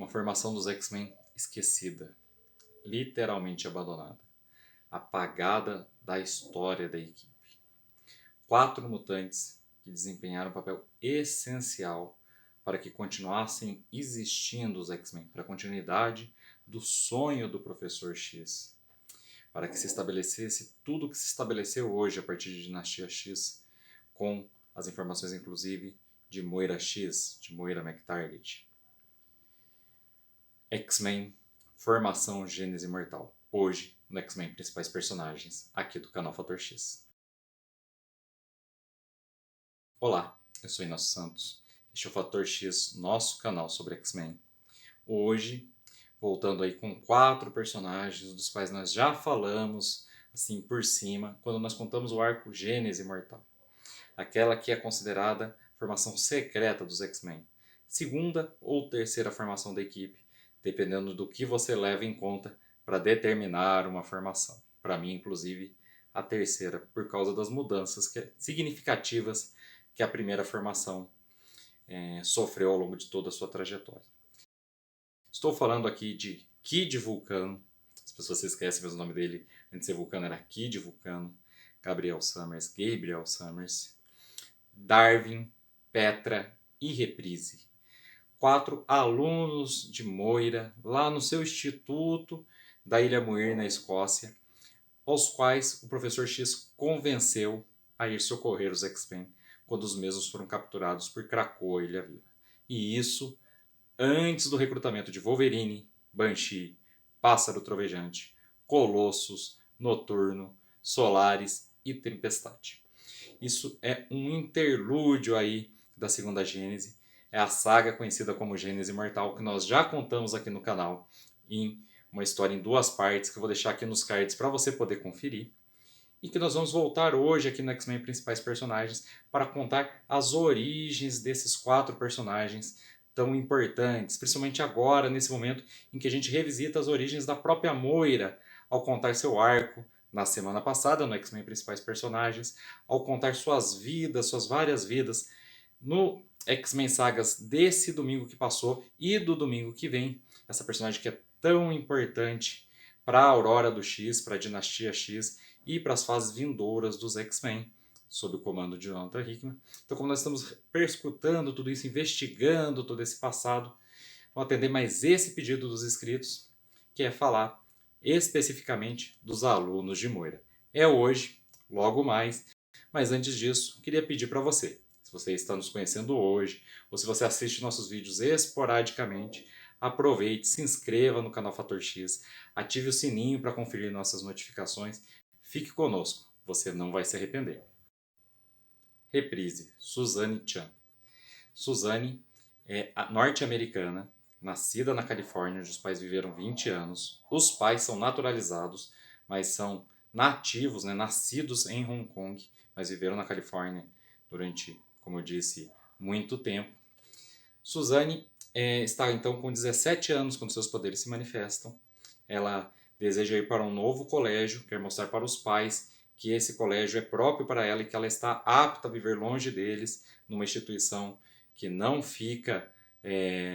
Uma formação dos X-Men esquecida, literalmente abandonada, apagada da história da equipe. 4 mutantes que desempenharam um papel essencial para que continuassem existindo os X-Men, para a continuidade do sonho do Professor X, para que se estabelecesse tudo o que se estabeleceu hoje a partir de Dinastia X, com as informações inclusive de Moira X, de Moira McTarget. X-Men, Formação Gênese Mortal. Hoje, no X-Men Principais Personagens, aqui do canal Fator X. Olá, eu sou Inácio Santos. Este é o Fator X, nosso canal sobre X-Men. Hoje, voltando aí com 4 personagens dos quais nós já falamos, assim, por cima, quando nós contamos o arco Gênese Mortal. Aquela que é considerada a formação secreta dos X-Men. Segunda ou terceira formação da equipe, dependendo do que você leva em conta para determinar uma formação. Para mim, inclusive, a terceira, por causa das mudanças significativas que a primeira formação sofreu ao longo de toda a sua trajetória. Estou falando aqui de Kid Vulcano. As pessoas se esquecem, mas o nome dele, antes de ser Vulcano, era Kid Vulcano. Gabriel Summers, Darwin, Petra e Reprise. 4 alunos de Moira, lá no seu instituto da Ilha Muir, na Escócia, aos quais o Professor X convenceu a ir socorrer os X-Men quando os mesmos foram capturados por Krakoa e Ilha Viva. E isso antes do recrutamento de Wolverine, Banshee, Pássaro Trovejante, Colossus, Noturno, Solaris e Tempestade. Isso é um interlúdio aí da segunda Gênese. É a saga conhecida como Gênese Mortal, que nós já contamos aqui no canal em uma história em 2 partes, que eu vou deixar aqui nos cards para você poder conferir. E que nós vamos voltar hoje aqui no X-Men Principais Personagens para contar as origens desses 4 personagens tão importantes, principalmente agora, nesse momento em que a gente revisita as origens da própria Moira ao contar seu arco na semana passada no X-Men Principais Personagens, ao contar suas vidas, suas várias vidas no X-Men Sagas desse domingo que passou e do domingo que vem. Essa personagem que é tão importante para a Aurora do X, para a Dinastia X e para as fases vindouras dos X-Men, sob o comando de Jonathan Hickman. Então, como nós estamos perscrutando tudo isso, investigando todo esse passado, vamos atender mais esse pedido dos inscritos, que é falar especificamente dos alunos de Moira. É hoje, logo mais, mas antes disso, queria pedir para você, se você está nos conhecendo hoje, ou se você assiste nossos vídeos esporadicamente, aproveite, se inscreva no canal Fator X, ative o sininho para conferir nossas notificações, fique conosco, você não vai se arrepender. Reprise, Suzanne Chan. Suzanne é norte-americana, nascida na Califórnia, onde os pais viveram 20 anos. Os pais são naturalizados, mas são nativos, nascidos em Hong Kong, mas viveram na Califórnia durante, como eu disse, muito tempo. Suzanne está então com 17 anos quando seus poderes se manifestam. Ela deseja ir para um novo colégio, quer mostrar para os pais que esse colégio é próprio para ela e que ela está apta a viver longe deles, numa instituição que não fica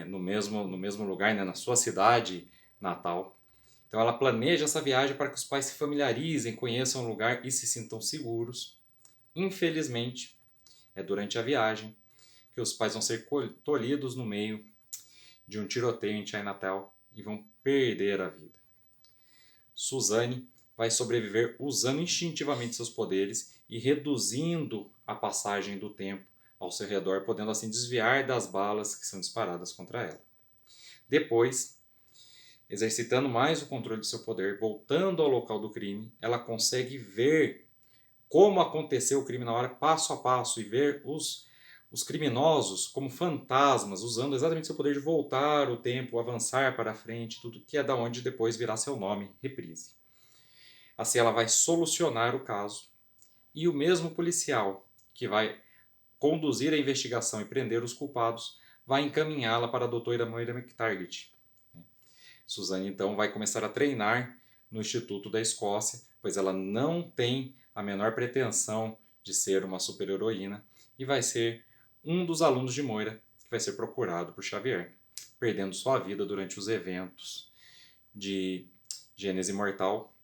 no mesmo lugar, na sua cidade natal. Então ela planeja essa viagem para que os pais se familiarizem, conheçam o lugar e se sintam seguros. Infelizmente, é durante a viagem que os pais vão ser tolhidos no meio de um tiroteio em Chinatown e vão perder a vida. Suzanne vai sobreviver usando instintivamente seus poderes e reduzindo a passagem do tempo ao seu redor, podendo assim desviar das balas que são disparadas contra ela. Depois, exercitando mais o controle do seu poder, voltando ao local do crime, ela consegue ver como aconteceu o crime na hora, passo a passo, e ver os criminosos como fantasmas, usando exatamente seu poder de voltar o tempo, avançar para frente, tudo que é da onde depois virá seu nome, Reprise. Assim ela vai solucionar o caso e o mesmo policial que vai conduzir a investigação e prender os culpados vai encaminhá-la para a doutora Moira McTarget. Suzanne então vai começar a treinar no Instituto da Escócia, pois ela não tem a menor pretensão de ser uma super-heroína e vai ser um dos alunos de Moira que vai ser procurado por Xavier. perdendo sua vida durante os eventos de Gênese Mortal.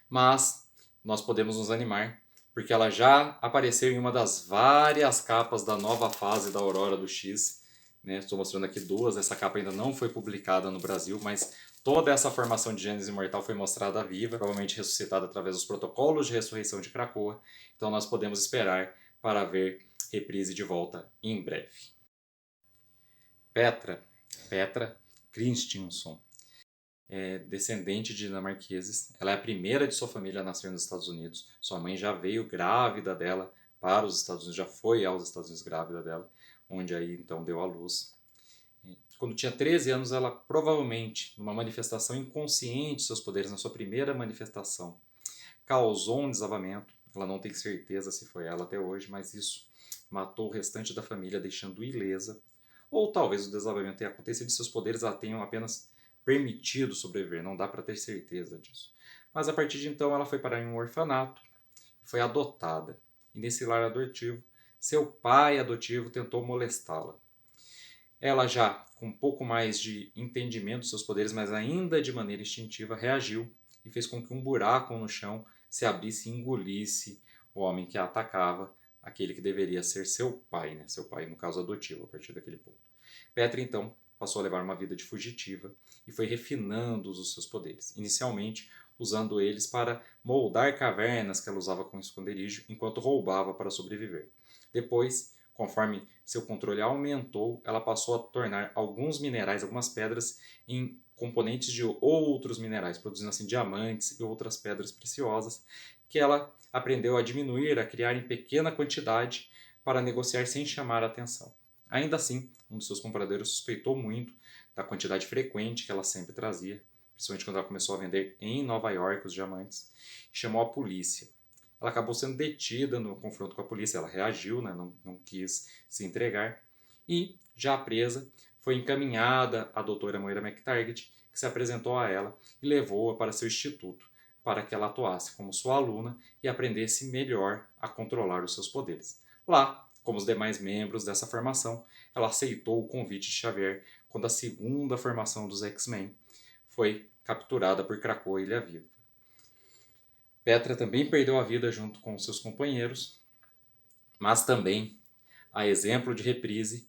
Mas nós podemos nos animar, porque ela já apareceu em uma das várias capas da nova fase da Aurora do X. Né? Estou mostrando aqui duas, essa capa ainda não foi publicada no Brasil, mas toda essa formação de Gênese Mortal foi mostrada viva, provavelmente ressuscitada através dos protocolos de ressurreição de Krakoa. Então nós podemos esperar para ver reprise de volta em breve. Petra Christensen é descendente de dinamarqueses. Ela é a primeira de sua família a nascer nos Estados Unidos. Sua mãe já veio grávida dela para os Estados Unidos, já foi aos Estados Unidos grávida dela, onde aí então deu à luz. Quando tinha 13 anos, ela provavelmente, numa manifestação inconsciente de seus poderes, na sua primeira manifestação, causou um desabamento. Ela não tem certeza se foi ela até hoje, mas isso matou o restante da família, deixando ilesa. Ou talvez o desabamento tenha acontecido e seus poderes a tenham apenas permitido sobreviver, não dá para ter certeza disso. Mas a partir de então ela foi parar em um orfanato, foi adotada. E nesse lar adotivo, seu pai adotivo tentou molestá-la. Ela já, com um pouco mais de entendimento dos seus poderes, mas ainda de maneira instintiva, reagiu e fez com que um buraco no chão se abrisse e engolisse o homem que a atacava, aquele que deveria ser seu pai, né? Seu pai, no caso, adotivo, a partir daquele ponto. Petra, então, passou a levar uma vida de fugitiva e foi refinando os seus poderes. Inicialmente, usando eles para moldar cavernas que ela usava como esconderijo, enquanto roubava para sobreviver. Depois, conforme seu controle aumentou, ela passou a tornar alguns minerais, algumas pedras, em componentes de outros minerais, produzindo assim diamantes e outras pedras preciosas, que ela aprendeu a diminuir, a criar em pequena quantidade para negociar sem chamar a atenção. Ainda assim, um dos seus compradores suspeitou muito da quantidade frequente que ela sempre trazia, principalmente quando ela começou a vender em Nova York os diamantes, e chamou a polícia. Ela acabou sendo detida no confronto com a polícia, ela reagiu, né, não quis se entregar, e, já presa, foi encaminhada à doutora Moira McTaggart, que se apresentou a ela e levou-a para seu instituto, para que ela atuasse como sua aluna e aprendesse melhor a controlar os seus poderes. Lá, como os demais membros dessa formação, ela aceitou o convite de Xavier quando a segunda formação dos X-Men foi capturada por Krakoa Ilha Viva. Petra também perdeu a vida junto com seus companheiros, mas também, a exemplo de reprise,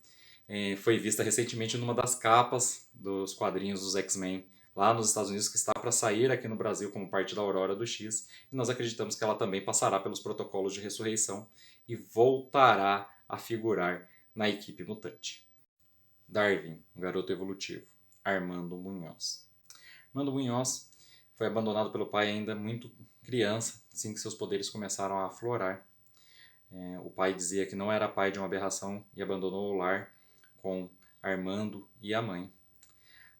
foi vista recentemente numa das capas dos quadrinhos dos X-Men lá nos Estados Unidos, que está para sair aqui no Brasil como parte da Aurora do X, e nós acreditamos que ela também passará pelos protocolos de ressurreição e voltará a figurar na equipe mutante. Darwin, um garoto evolutivo. Armando Munhoz. Armando Munhoz foi abandonado pelo pai ainda muito criança, assim que seus poderes começaram a aflorar. O pai dizia que não era pai de uma aberração e abandonou o lar com Armando e a mãe.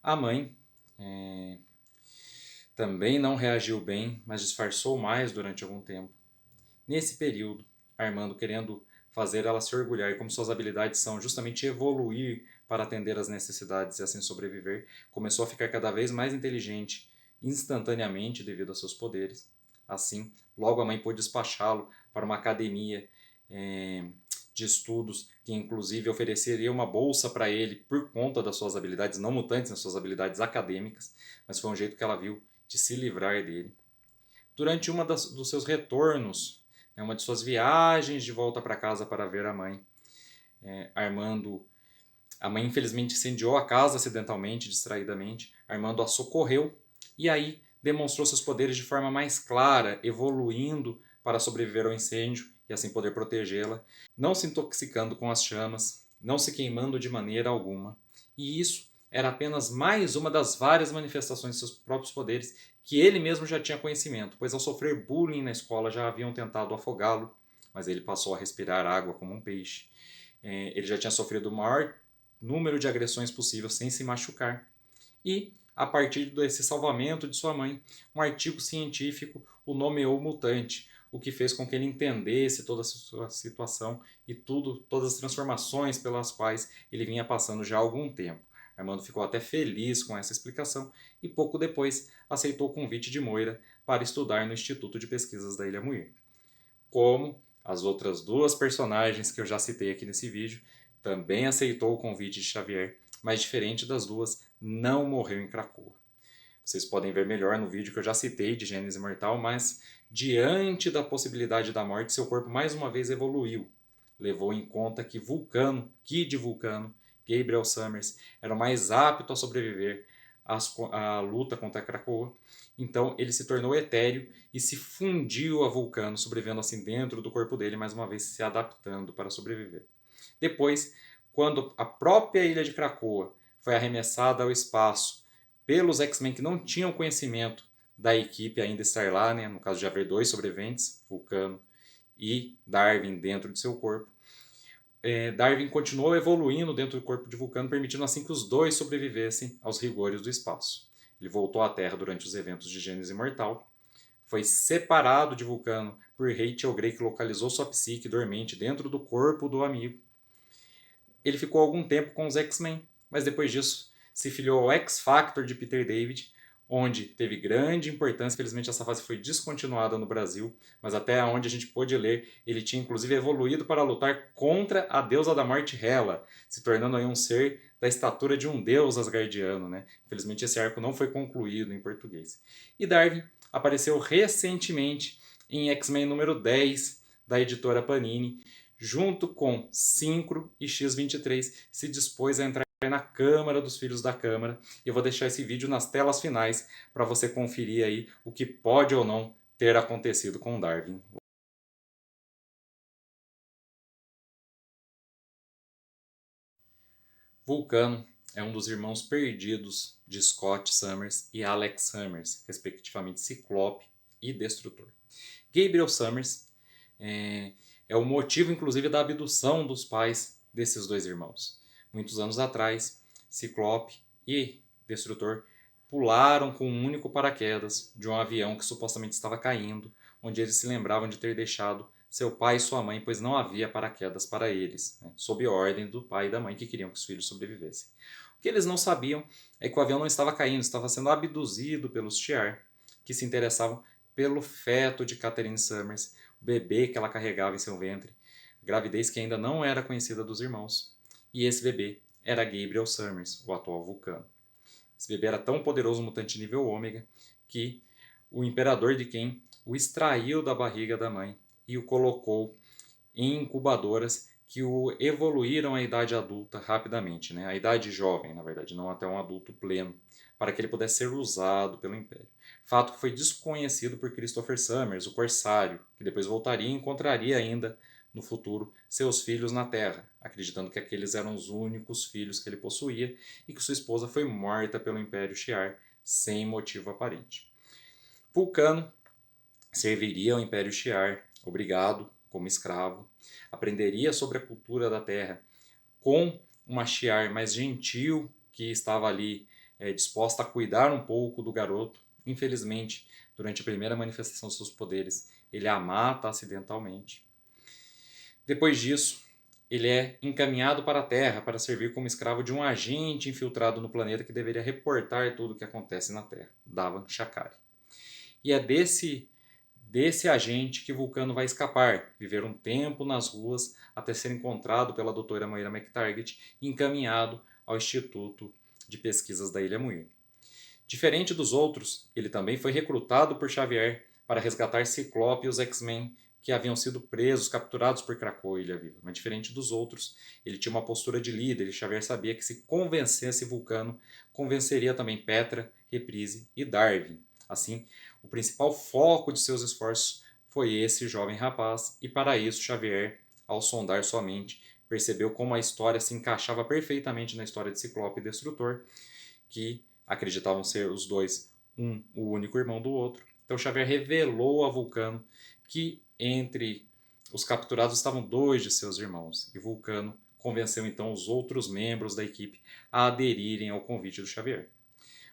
A mãe também não reagiu bem, mas disfarçou mais durante algum tempo. Nesse período, Armando, querendo fazer ela se orgulhar, e como suas habilidades são justamente evoluir para atender às necessidades e assim sobreviver, começou a ficar cada vez mais inteligente instantaneamente devido aos seus poderes. Assim, logo a mãe pôde despachá-lo para uma academia de estudos que inclusive ofereceria uma bolsa para ele por conta das suas habilidades não mutantes, das suas habilidades acadêmicas, mas foi um jeito que ela viu de se livrar dele. Durante uma dos seus retornos, uma de suas viagens de volta para casa para ver a mãe, a mãe infelizmente incendiou a casa acidentalmente, distraidamente. Armando a socorreu e aí demonstrou seus poderes de forma mais clara, evoluindo para sobreviver ao incêndio e assim poder protegê-la, não se intoxicando com as chamas, não se queimando de maneira alguma. E isso era apenas mais uma das várias manifestações de seus próprios poderes que ele mesmo já tinha conhecimento, pois ao sofrer bullying na escola já haviam tentado afogá-lo, mas ele passou a respirar água como um peixe. Ele já tinha sofrido o maior número de agressões possível sem se machucar. E, a partir desse salvamento de sua mãe, um artigo científico o nomeou mutante, o que fez com que ele entendesse toda a sua situação e todas as transformações pelas quais ele vinha passando já há algum tempo. Armando ficou até feliz com essa explicação e pouco depois aceitou o convite de Moira para estudar no Instituto de Pesquisas da Ilha Muir. Como as outras duas personagens que eu já citei aqui nesse vídeo, também aceitou o convite de Xavier mas diferente das duas, não morreu em Krakoa. Vocês podem ver melhor no vídeo que eu já citei de Gênesis Mortal, mas diante da possibilidade da morte, seu corpo mais uma vez evoluiu. Levou em conta que Vulcano, Kid Vulcano, Gabriel Summers, era o mais apto a sobreviver à luta contra Krakoa. Então ele se tornou etéreo e se fundiu a Vulcano, sobrevivendo assim dentro do corpo dele, mais uma vez se adaptando para sobreviver. Depois, quando a própria ilha de Krakoa foi arremessada ao espaço pelos X-Men que não tinham conhecimento da equipe ainda estar lá, né? No caso de haver dois sobreviventes, Vulcano e Darwin dentro de seu corpo, Darwin continuou evoluindo dentro do corpo de Vulcano, permitindo assim que os dois sobrevivessem aos rigores do espaço. Ele voltou à Terra durante os eventos de Gênesis Mortal, foi separado de Vulcano por Rachel Grey, que localizou sua psique dormente dentro do corpo do amigo. Ele ficou algum tempo com os X-Men, mas depois disso se filiou ao X-Factor de Peter David, onde teve grande importância. Infelizmente essa fase foi descontinuada no Brasil, mas até onde a gente pôde ler, ele tinha inclusive evoluído para lutar contra a deusa da morte Hela, se tornando aí um ser da estatura de um deus asgardiano, né? Infelizmente esse arco não foi concluído em português. E Darwin apareceu recentemente em X-Men número 10 da editora Panini, junto com Synchro e X-23, se dispôs a entrar na Câmara dos Filhos da Câmara. E eu vou deixar esse vídeo nas telas finais para você conferir aí o que pode ou não ter acontecido com Darwin. Vulcano é um dos irmãos perdidos de Scott Summers e Alex Summers, respectivamente Ciclope e Destrutor. Gabriel Summers é o motivo, inclusive, da abdução dos pais desses dois irmãos. Muitos anos atrás, Ciclope e Destrutor pularam com um único paraquedas de um avião que supostamente estava caindo, onde eles se lembravam de ter deixado seu pai e sua mãe, pois não havia paraquedas para eles, né, sob ordem do pai e da mãe que queriam que os filhos sobrevivessem. O que eles não sabiam é que o avião não estava caindo, estava sendo abduzido pelos Shi'ar, que se interessavam pelo feto de Catherine Summers, o bebê que ela carregava em seu ventre, gravidez que ainda não era conhecida dos irmãos. E esse bebê era Gabriel Summers, o atual Vulcano. Esse bebê era tão poderoso mutante nível ômega que o imperador de Ken o extraiu da barriga da mãe e o colocou em incubadoras que o evoluíram à idade adulta rapidamente, né? A idade jovem, na verdade, não até um adulto pleno, para que ele pudesse ser usado pelo Império. Fato que foi desconhecido por Christopher Summers, o Corsário, que depois voltaria e encontraria ainda no futuro seus filhos na Terra, acreditando que aqueles eram os únicos filhos que ele possuía e que sua esposa foi morta pelo Império Shi'ar sem motivo aparente. Vulcano serviria ao Império Shi'ar, obrigado, como escravo, aprenderia sobre a cultura da Terra com uma Shi'ar mais gentil que estava ali disposta a cuidar um pouco do garoto. Infelizmente, durante a primeira manifestação de seus poderes, ele a mata acidentalmente. Depois disso, ele é encaminhado para a Terra para servir como escravo de um agente infiltrado no planeta que deveria reportar tudo o que acontece na Terra, Davan Shakari. E é desse agente que Vulcano vai escapar, viver um tempo nas ruas até ser encontrado pela doutora Moira McTaggart e encaminhado ao Instituto de Pesquisas da Ilha Muir. Diferente dos outros, ele também foi recrutado por Xavier para resgatar Ciclope e os X-Men que haviam sido presos, capturados por Krakoa e Ilha Viva. Mas diferente dos outros, ele tinha uma postura de líder e Xavier sabia que se convencesse Vulcano, convenceria também Petra, Reprise e Darwin. Assim, o principal foco de seus esforços foi esse jovem rapaz, e para isso Xavier, ao sondar sua mente, percebeu como a história se encaixava perfeitamente na história de Ciclope e Destrutor, que acreditavam ser os dois o único irmão do outro. Então Xavier revelou a Vulcano que entre os capturados estavam dois de seus irmãos, e Vulcano convenceu então os outros membros da equipe a aderirem ao convite do Xavier.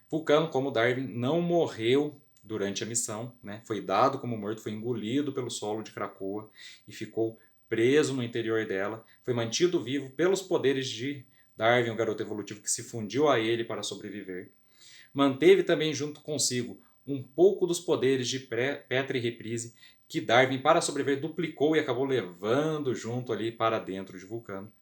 Vulcano, como Darwin, não morreu durante a missão, né? Foi dado como morto, foi engolido pelo solo de Krakoa e ficou preso no interior dela. Foi mantido vivo pelos poderes de Darwin, o garoto evolutivo que se fundiu a ele para sobreviver. Manteve também junto consigo um pouco dos poderes de Petra e Reprise, que Darwin, para sobreviver, duplicou e acabou levando junto ali para dentro de Vulcano.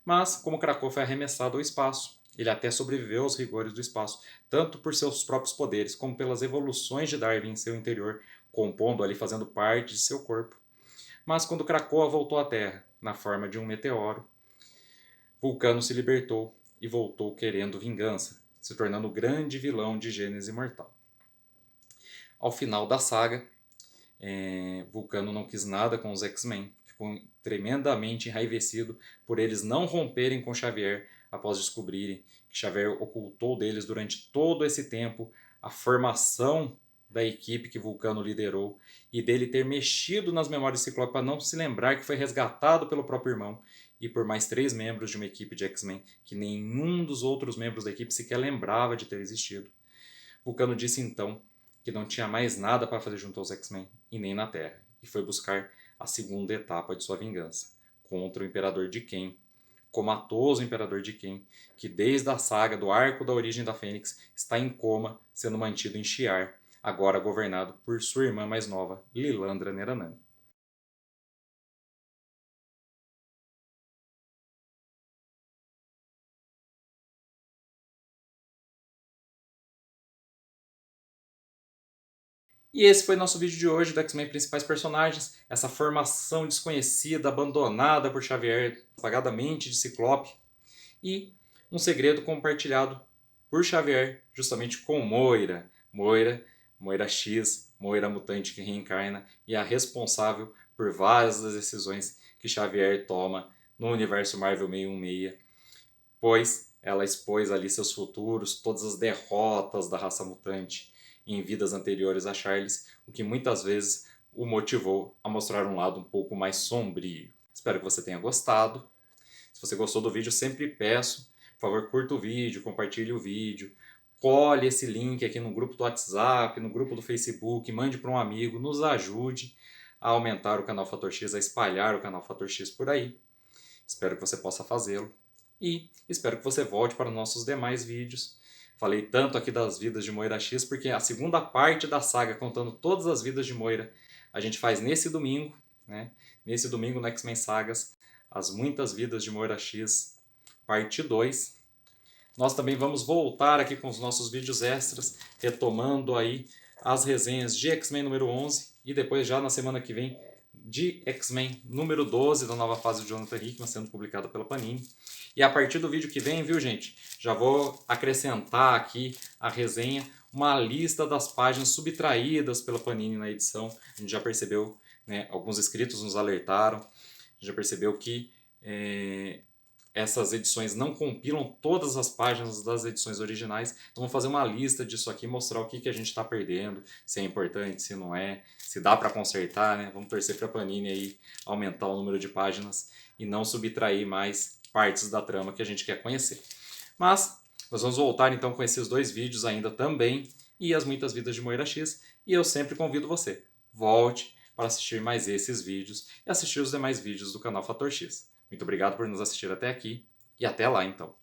Mas, como Krakoa foi arremessado ao espaço, ele até sobreviveu aos rigores do espaço, tanto por seus próprios poderes, como pelas evoluções de Darwin em seu interior, compondo ali, fazendo parte de seu corpo. Mas quando Krakoa voltou à Terra, na forma de um meteoro, Vulcano se libertou e voltou querendo vingança, se tornando o grande vilão de Gênesis Imortal. Ao final da saga, Vulcano não quis nada com os X-Men, ficou tremendamente enraivecido por eles não romperem com Xavier após descobrirem que Xavier ocultou deles durante todo esse tempo a formação da equipe que Vulcano liderou e dele ter mexido nas memórias de Ciclope para não se lembrar que foi resgatado pelo próprio irmão e por mais 3 membros de uma equipe de X-Men que nenhum dos outros membros da equipe sequer lembrava de ter existido. Vulcano disse então que não tinha mais nada para fazer junto aos X-Men e nem na Terra, e foi buscar a segunda etapa de sua vingança, contra o Imperador D'Ken, comatoso Imperador D'Ken, que desde a saga do Arco da Origem da Fênix está em coma, sendo mantido em Shi'ar, agora governado por sua irmã mais nova, Lilandra Neranami. E esse foi nosso vídeo de hoje do X-Men Principais Personagens, essa formação desconhecida, abandonada por Xavier, apagadamente de Ciclope, e um segredo compartilhado por Xavier, justamente com Moira. Moira X, Moira mutante que reencarna e é a responsável por várias das decisões que Xavier toma no universo Marvel 616, pois ela expôs ali seus futuros, todas as derrotas da raça mutante em vidas anteriores a Charles, o que muitas vezes o motivou a mostrar um lado um pouco mais sombrio. Espero que você tenha gostado. Se você gostou do vídeo, sempre peço, por favor, curta o vídeo, compartilhe o vídeo, colhe esse link aqui no grupo do WhatsApp, no grupo do Facebook, mande para um amigo, nos ajude a aumentar o canal Fator X, a espalhar o canal Fator X por aí. Espero que você possa fazê-lo e espero que você volte para nossos demais vídeos. Falei tanto aqui das vidas de Moira X porque a segunda parte da saga, contando todas as vidas de Moira, a gente faz nesse domingo, né? Nesse domingo no X-Men Sagas, As Muitas Vidas de Moira X, parte 2. Nós também vamos voltar aqui com os nossos vídeos extras, retomando aí as resenhas de X-Men número 11 e depois já na semana que vem de X-Men número 12 da nova fase de Jonathan Hickman sendo publicada pela Panini. E a partir do vídeo que vem, viu gente, já vou acrescentar aqui a resenha, uma lista das páginas subtraídas pela Panini na edição. A gente já percebeu, né, alguns inscritos nos alertaram, a gente já percebeu que essas edições não compilam todas as páginas das edições originais, então vamos fazer uma lista disso aqui, mostrar o que a gente está perdendo, se é importante, se não é, se dá para consertar, né? Vamos torcer para a Panini aí aumentar o número de páginas e não subtrair mais partes da trama que a gente quer conhecer. Mas nós vamos voltar então com esses 2 vídeos ainda também e As Muitas Vidas de Moira X, e eu sempre convido você, volte para assistir mais esses vídeos e assistir os demais vídeos do canal Fator X. Muito obrigado por nos assistir até aqui e até lá então.